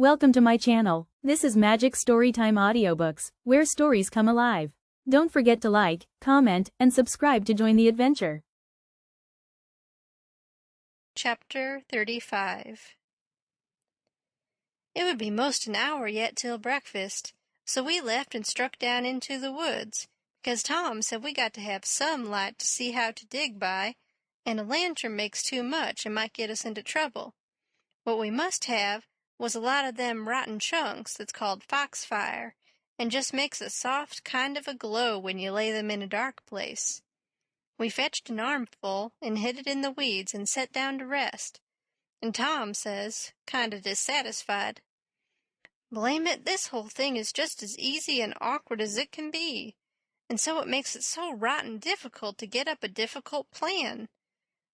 Welcome to my channel. This is Magic Storytime Audiobooks, where stories come alive. Don't forget to like, comment, and subscribe to join the adventure. Chapter 35. It would be most an hour yet till breakfast, so we left and struck down into the woods, because Tom said we got to have some light to see how to dig by, and a lantern makes too much and might get us into trouble. What we must have was a lot of them rotten chunks that's called foxfire, and just makes a soft kind of a glow when you lay them in a dark place. We fetched an armful and hid it in the weeds and set down to rest, and Tom says, kind of dissatisfied, "Blame it, this whole thing is just as easy and awkward as it can be, and so it makes it so rotten difficult to get up a difficult plan.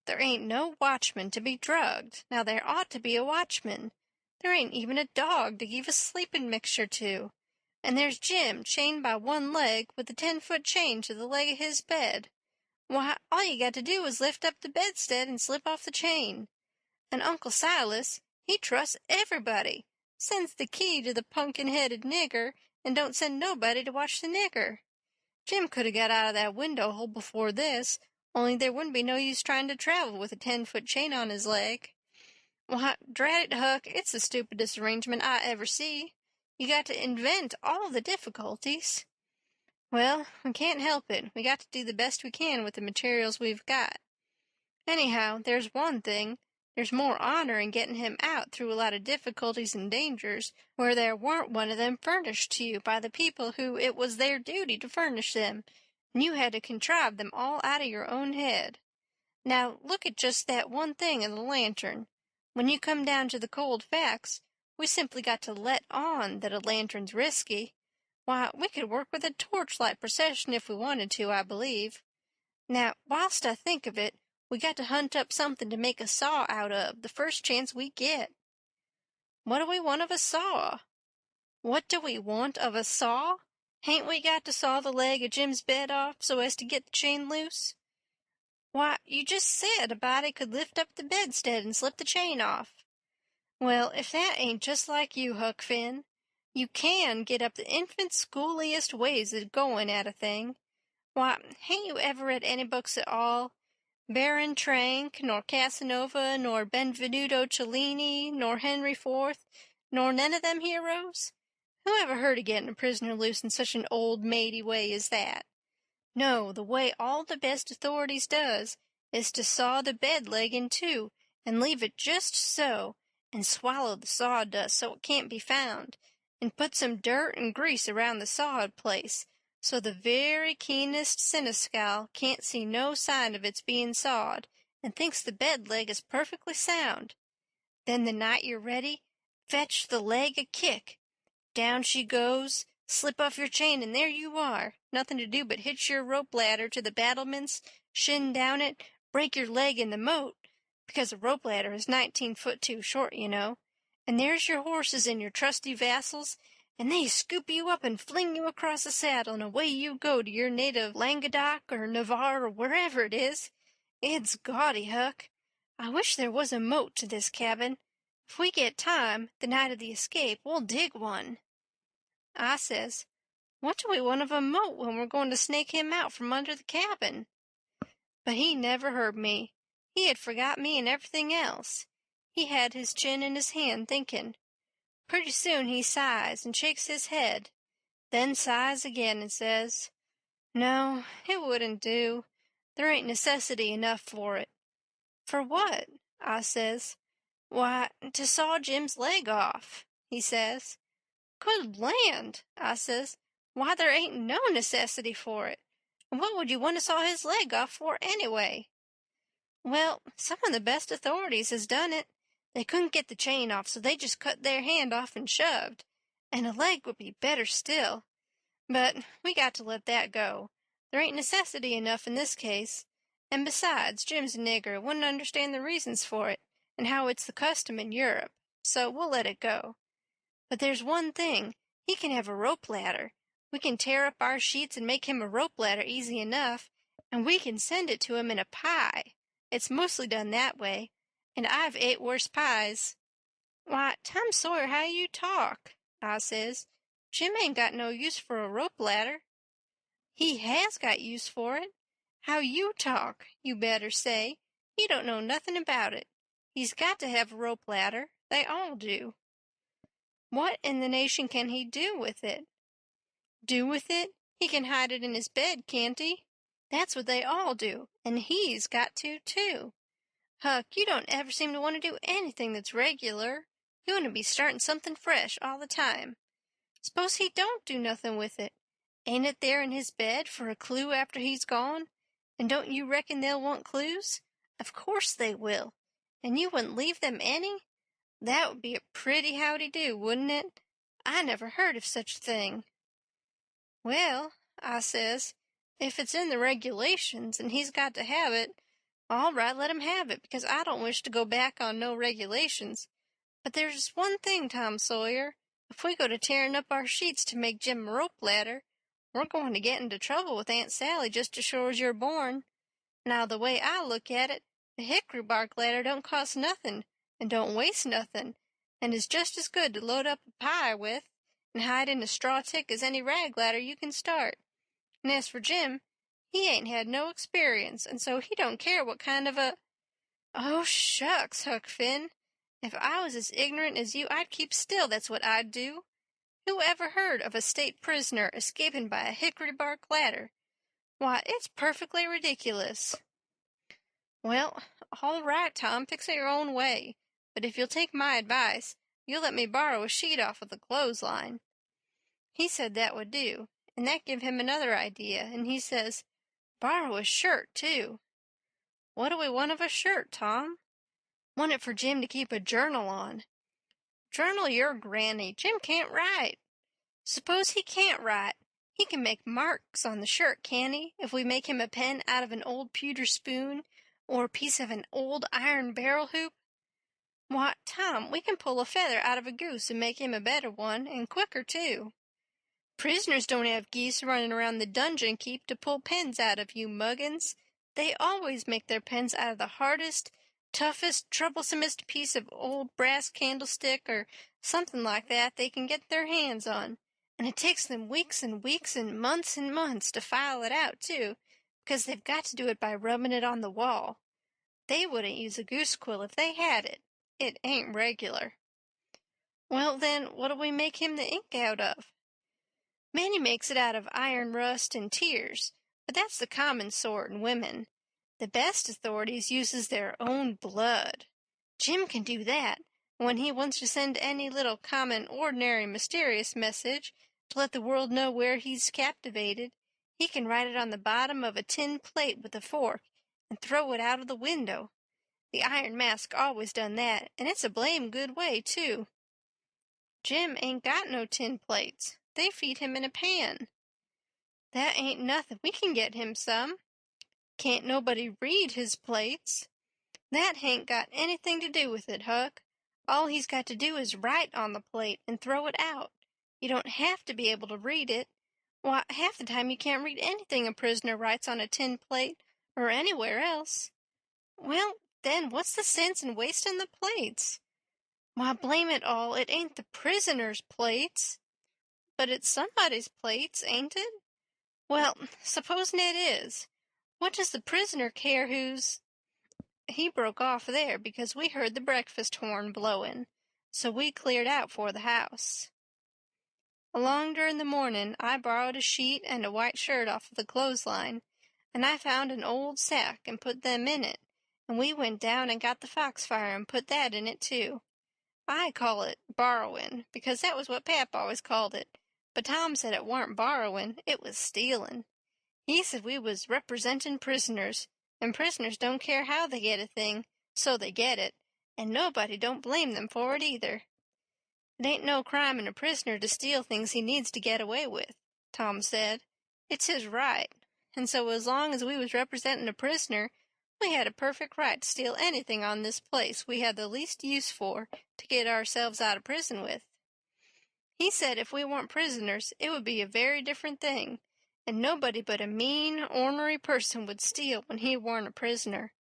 There ain't no watchman to be drugged. Now there ought to be a watchman. There ain't even a dog to give a sleeping mixture to. And there's Jim chained by one leg with a 10-foot chain to the leg of his bed. Why, all you got to do is lift up the bedstead and slip off the chain. And Uncle Silas, he trusts everybody, sends the key to the pumpkin-headed nigger, and don't send nobody to watch the nigger. Jim could have got out of that window hole before this, only there wouldn't be no use trying to travel with a 10-foot chain on his leg. Why, drat it, Huck, it's the stupidest arrangement I ever see. You got to invent all the difficulties." "Well, we can't help it. We got to do the best we can with the materials we've got. Anyhow, there's one thing. There's more honor in getting him out through a lot of difficulties and dangers where there weren't one of them furnished to you by the people who it was their duty to furnish them, and you had to contrive them all out of your own head. Now, look at just that one thing in the lantern. When you come down to the cold facts, we simply got to let on that a lantern's risky. Why, we could work with a torchlight procession if we wanted to, I believe. Now, whilst I think of it, we got to hunt up something to make a saw out of the first chance we get." "What do we want of a saw?" "What do we want of a saw? Hain't we got to saw the leg of Jim's bed off so as to get the chain loose?" "Why, you just said a body could lift up the bedstead and slip the chain off." "Well, if that ain't just like you, Huck Finn. You can get up the infant schooliest ways of going at a thing. Why, hain't you ever read any books at all? Baron Trenck, nor Casanova, nor Benvenuto Cellini, nor Henry IV, nor none of them heroes? Who ever heard of getting a prisoner loose in such an old maidy way as that? No, the way all the best authorities does is to saw the bed leg in two and leave it just so, and swallow the sawdust so it can't be found, and put some dirt and grease around the sawed place, so the very keenest seneschal can't see no sign of its being sawed, and thinks the bed leg is perfectly sound. Then the night you're ready, fetch the leg a kick. Down she goes, slip off your chain, and there you are. Nothing to do but hitch your rope ladder to the battlements, shin down it, break your leg in the moat, because a rope ladder is 19 foot too short, you know, and there's your horses and your trusty vassals, and they scoop you up and fling you across the saddle, and away you go to your native Languedoc or Navarre or wherever it is. It's gaudy, Huck. I wish there was a moat to this cabin. If we get time, the night of the escape, we'll dig one." I says, "What do we want of a moat when we're going to snake him out from under the cabin?" But he never heard me. He had forgot me and everything else. He had his chin in his hand thinking. Pretty soon he sighs and shakes his head, then sighs again and says, "No, it wouldn't do. There ain't necessity enough for it." "For what?" I says. "Why, to saw Jim's leg off," he says. "Good land!" I says. "Why, there ain't no necessity for it. And what would you want to saw his leg off for, anyway?" "Well, some of the best authorities has done it. They couldn't get the chain off, so they just cut their hand off and shoved. And a leg would be better still. But we got to let that go. There ain't necessity enough in this case. And besides, Jim's a nigger, wouldn't understand the reasons for it, and how it's the custom in Europe, so we'll let it go. But there's one thing. He can have a rope ladder. We can tear up our sheets and make him a rope ladder easy enough, and we can send it to him in a pie. It's mostly done that way, and I've ate worse pies." "Why, Tom Sawyer, how you talk," I says. "Jim ain't got no use for a rope ladder." "He has got use for it. How you talk, you better say. He don't know nothing about it. He's got to have a rope ladder. They all do." "What in the nation can he do with it?" "Do with it? He can hide it in his bed, can't he? That's what they all do, and he's got to, too. Huck, you don't ever seem to want to do anything that's regular. You want to be starting something fresh all the time. Suppose he don't do nothing with it. Ain't it there in his bed for a clue after he's gone? And don't you reckon they'll want clues? Of course they will. And you wouldn't leave them any? That would be a pretty howdy-do, wouldn't it? I never heard of such a thing." "Well," I says, "if it's in the regulations and he's got to have it, all right, let him have it, because I don't wish to go back on no regulations. But there's just one thing, Tom Sawyer. If we go to tearing up our sheets to make Jim a rope ladder, we're going to get into trouble with Aunt Sally just as sure as you're born. Now, the way I look at it, a hickory bark ladder don't cost nothing, and don't waste nothing, and is just as good to load up a pie with and hide in a straw tick as any rag ladder you can start. And as for Jim, he ain't had no experience, and so he don't care what kind of a—" "Oh, shucks, Huck Finn. If I was as ignorant as you, I'd keep still, that's what I'd do. Who ever heard of a state prisoner escaping by a hickory bark ladder? Why, it's perfectly ridiculous." "Well, all right, Tom, fix it your own way. But if you'll take my advice, you'll let me borrow a sheet off of the clothesline." He said that would do, and that give him another idea, and he says, "Borrow a shirt, too." "What do we want of a shirt, Tom?" "Want it for Jim to keep a journal on." "Journal your granny. Jim can't write." "Suppose he can't write. He can make marks on the shirt, can't he, if we make him a pen out of an old pewter spoon or a piece of an old iron barrel hoop? Why, Tom, we can pull a feather out of a goose and make him a better one, and quicker, too. Prisoners don't have geese running around the dungeon keep to pull pens out of, you muggins. They always make their pens out of the hardest, toughest, troublesomest piece of old brass candlestick or something like that they can get their hands on. And it takes them weeks and weeks and months to file it out, too, because they've got to do it by rubbing it on the wall. They wouldn't use a goose quill if they had it. It ain't regular." "Well, then, what'll we make him the ink out of?" "Manny makes it out of iron rust and tears, but that's the common sort in women. The best authorities uses their own blood. Jim can do that, and when he wants to send any little common, ordinary, mysterious message to let the world know where he's captivated, he can write it on the bottom of a tin plate with a fork and throw it out of the window. The Iron Mask always done that, and it's a blame good way, too." "Jim ain't got no tin plates. They feed him in a pan." "That ain't nothing. We can get him some." "Can't nobody read his plates." "That hain't got anything to do with it, Huck. All he's got to do is write on the plate and throw it out. You don't have to be able to read it. Why, half the time you can't read anything a prisoner writes on a tin plate or anywhere else." "Well, then, what's the sense in wasting the plates?" "Why, blame it all, it ain't the prisoner's plates." "But it's somebody's plates, ain't it?" "Well, supposing it is. What does the prisoner care who's—" He broke off there because we heard the breakfast horn blowing, so we cleared out for the house. Along during the morning I borrowed a sheet and a white shirt off of the clothesline, and I found an old sack and put them in it, and we went down and got the foxfire and put that in it, too. I call it borrowing, because that was what Pap always called it, but Tom said it warn't borrowing, it was stealing. He said we was representing prisoners, and prisoners don't care how they get a thing, so they get it, and nobody don't blame them for it either. It ain't no crime in a prisoner to steal things he needs to get away with, Tom said. It's his right, and so as long as we was representing a prisoner, we had a perfect right to steal anything on this place we had the least use for to get ourselves out of prison with. He said if we weren't prisoners, it would be a very different thing, and nobody but a mean, ornery person would steal when he warn't a prisoner.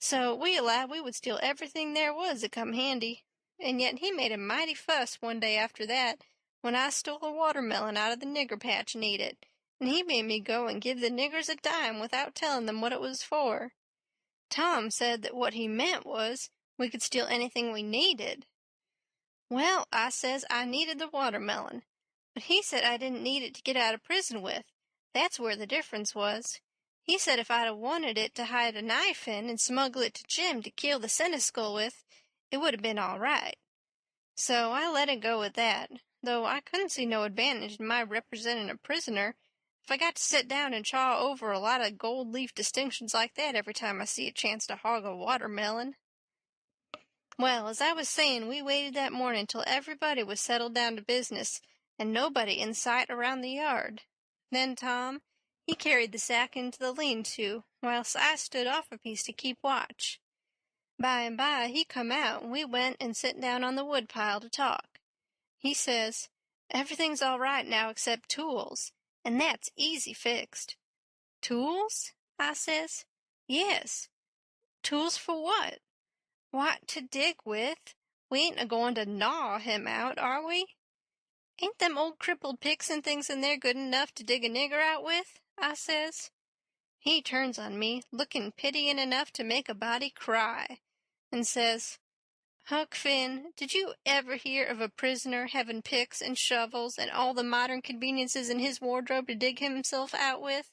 So we allowed we would steal everything there was that come handy. and yet he made a mighty fuss one day after that when I stole a watermelon out of the nigger patch and ate it, and he made me go and give the niggers a dime without telling them what it was for. Tom said that what he meant was we could steal anything we needed. Well, I says I needed the watermelon, but he said I didn't need it to get out of prison with. That's where the difference was. He said if I'd have wanted it to hide a knife in and smuggle it to Jim to kill the seneschal with, it would have been all right. So I let it go at that, though I couldn't see no advantage in my representing a prisoner if I got to sit down and chaw over a lot of gold leaf distinctions like that every time I see a chance to hog a watermelon. Well, as I was saying, we waited that morning till everybody was settled down to business, and nobody in sight around the yard. Then Tom, he carried the sack into the lean-to, whilst I stood off a piece to keep watch. By and by he come out, and we went and sit down on the woodpile to talk. He says, everything's all right now except tools, and that's easy fixed. Tools? I says. Yes. Tools for what? Why, to dig with. We ain't a-going to gnaw him out, are we? Ain't them old crippled picks and things in there good enough to dig a nigger out with? I says. He turns on me, looking pitying enough to make a body cry, and says, Huck Finn, did you ever hear of a prisoner having picks and shovels and all the modern conveniences in his wardrobe to dig himself out with?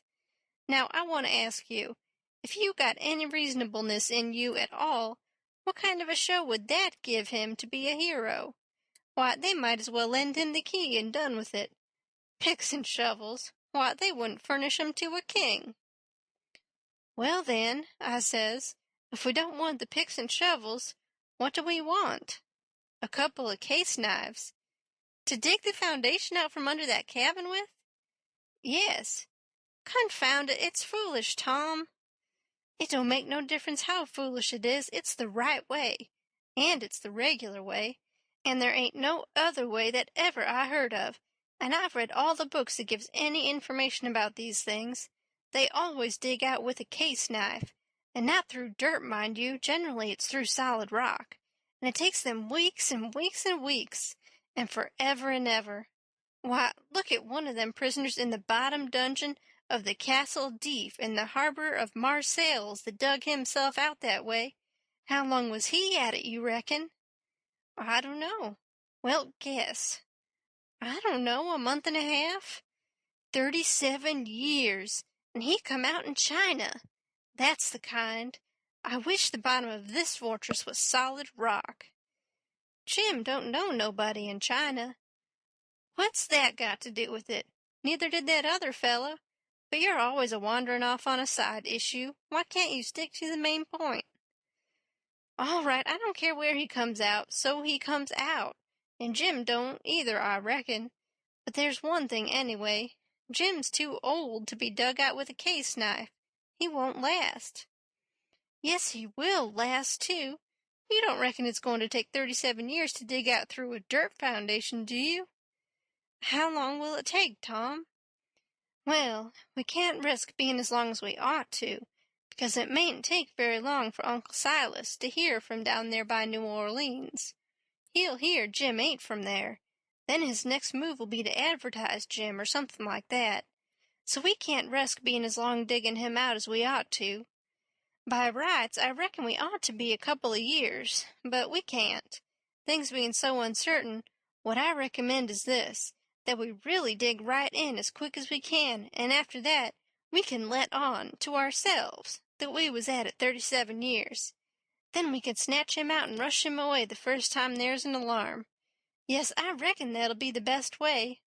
Now, I want to ask you, if you got any reasonableness in you at all, what kind of a show would that give him to be a hero? Why, they might as well lend him the key and done with it. Picks and shovels, why, they wouldn't furnish 'em to a king. Well, then, I says, if we don't want the picks and shovels, what do we want? A couple of case knives. To dig the foundation out from under that cabin with? Yes. Confound it, it's foolish, Tom. It don't make no difference how foolish it is, it's the right way, and it's the regular way, and there ain't no other way that ever I heard of, and I've read all the books that gives any information about these things. They always dig out with a case knife, and not through dirt, mind you, generally it's through solid rock, and it takes them weeks and weeks and weeks, and forever and ever. Why, look at one of them prisoners in the bottom dungeon of the Castle Deep in the harbor of Marseilles that dug himself out that way. How long was he at it, you reckon? I don't know. Well, guess. I don't know, a month and a half? 37 years, and he come out in China. That's the kind. I wish the bottom of this fortress was solid rock. Jim don't know nobody in China. What's that got to do with it? Neither did that other fellow. But you're always a-wandering off on a side issue. Why can't you stick to the main point? All right, I don't care where he comes out, so he comes out. And Jim don't either, I reckon. But there's one thing anyway. Jim's too old to be dug out with a case knife. He won't last. Yes, he will last, too. You don't reckon it's going to take 37 years to dig out through a dirt foundation, do you? How long will it take, Tom? Well, we can't risk being as long as we ought to, because it mayn't take very long for Uncle Silas to hear from down there by New Orleans. He'll hear Jim ain't from there. Then his next move will be to advertise Jim or something like that. So we can't risk being as long digging him out as we ought to. By rights, I reckon we ought to be a couple of years, but we can't. Things being so uncertain, what I recommend is this, that we really dig right in as quick as we can, and after that we can let on to ourselves that we was at it 37 years. Then we can snatch him out and rush him away the first time there's an alarm. Yes, I reckon that'll be the best way.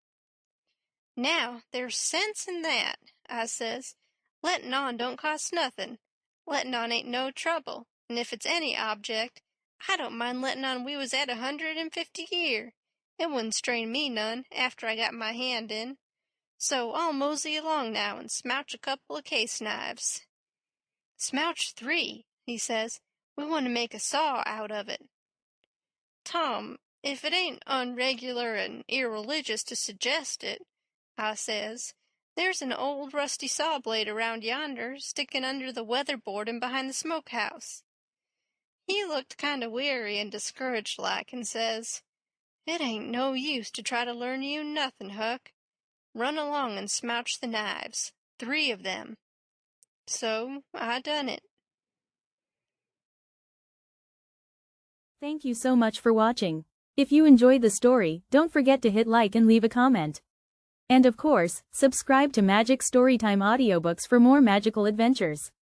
Now, there's sense in that, I says. Letting on don't cost nothing. Letting on ain't no trouble, and if it's any object, I don't mind letting on we was at 150 year. It wouldn't strain me none, after I got my hand in. So I'll mosey along now and smouch a couple of case knives. Smouch 3, he says. We want to make a saw out of it. Tom, if it ain't unregular and irreligious to suggest it, I says, there's an old rusty saw blade around yonder, sticking under the weatherboard and behind the smokehouse. He looked kind of weary and discouraged like and says, "It ain't no use to try to learn you nothing, Huck. Run along and smouch the knives, 3 of them." So I done it. Thank you so much for watching. If you enjoyed the story, don't forget to hit like and leave a comment. And of course, subscribe to Magic Storytime Audiobooks for more magical adventures.